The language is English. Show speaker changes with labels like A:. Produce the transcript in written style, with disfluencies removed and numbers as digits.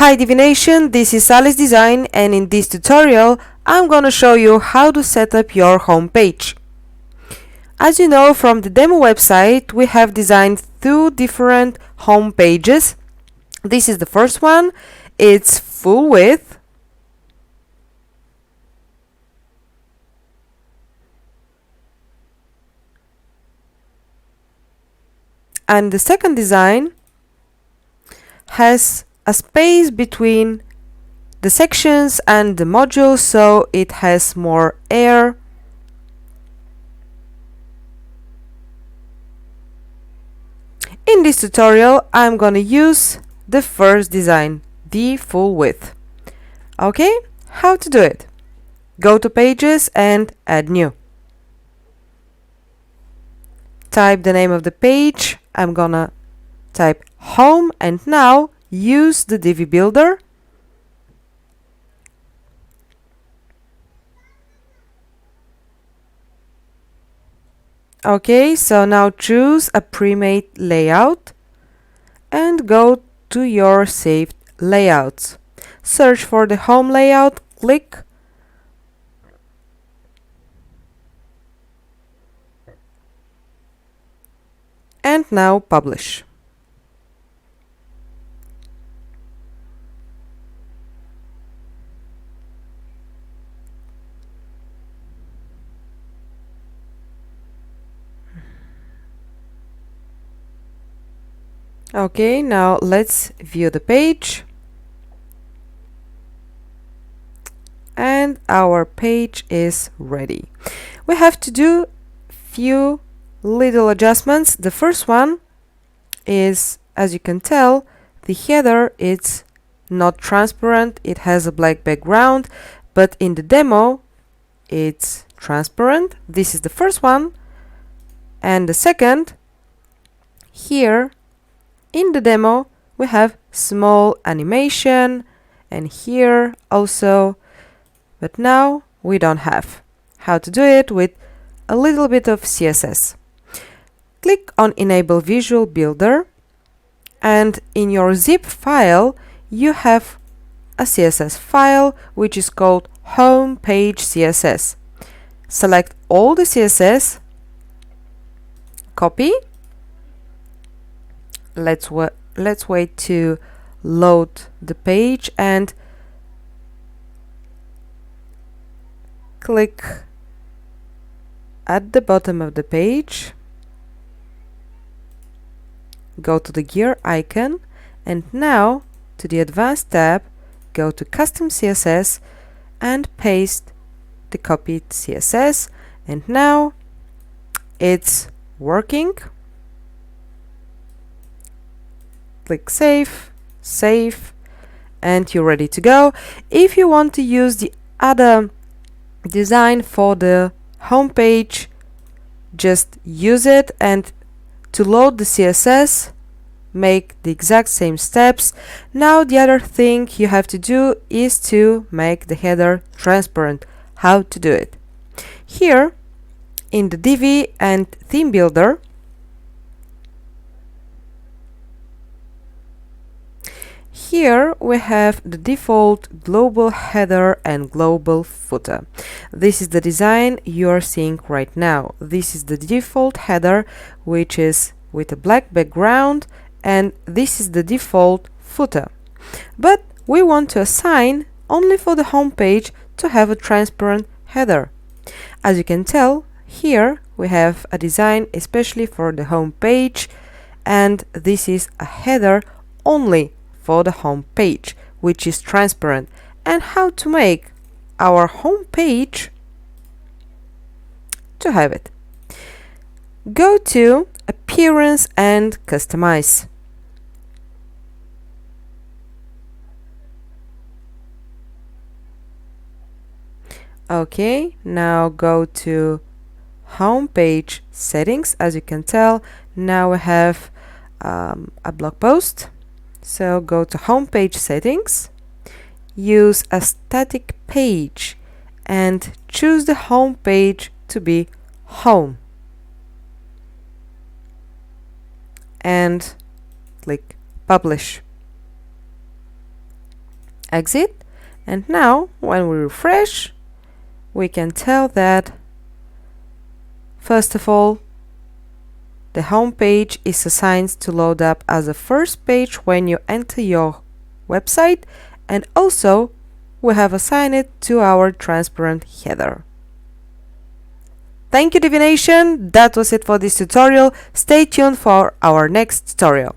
A: Hi Divination, this is Aless Design, and in this tutorial I'm gonna show you how to set up your home page. As you know from the demo website, we have designed two different home pages. This is the first one, it's full width. And the second design has a space between the sections and the modules, so it has more air. In this tutorial I'm gonna use the first design, the full width. Okay, how to do it? Go to Pages and Add New. Type the name of the page. I'm gonna type Home, and now use the Divi Builder. Okay, so now choose a pre-made layout and go to your saved layouts. Search for the home layout, click, and now publish. Okay, now let's view the page. And our page is ready. We have to do few little adjustments. The first one is, as you can tell, the header is not transparent, it has a black background, but in the demo it's transparent. This is the first one. And the second, here in the demo we have small animation, and here also, but now we don't have. How to do it? With a little bit of CSS. Click on Enable Visual Builder, and in your zip file you have a CSS file which is called Home Page CSS. Select all the CSS, copy. Let's wait to load the page and click at the bottom of the page. Go to the gear icon, and now to the Advanced tab, go to Custom CSS and paste the copied CSS, and now it's working. Click Save, Save, and you're ready to go. If you want to use the other design for the home page, just use it, and to load the CSS, make the exact same steps. Now the other thing you have to do is to make the header transparent. How to do it? Here in the Divi and Theme Builder, here we have the default global header and global footer. This is the design you're seeing right now. This is the default header, which is with a black background, and this is the default footer. But we want to assign only for the home page to have a transparent header. As you can tell, here we have a design especially for the home page, and this is a header only for the home page, which is transparent. And how to make our home page to have it? Go to Appearance and Customize. Okay, now go to Home Page Settings. As you can tell, now we have a blog post. So go to Home Page Settings, use a static page, and choose the home page to be Home. And click Publish. exit, and now when we refresh, we can tell that first of all, the home page is assigned to load up as the first page when you enter your website, and also we have assigned it to our transparent header. Thank you, Divination. That was it for this tutorial. Stay tuned for our next tutorial.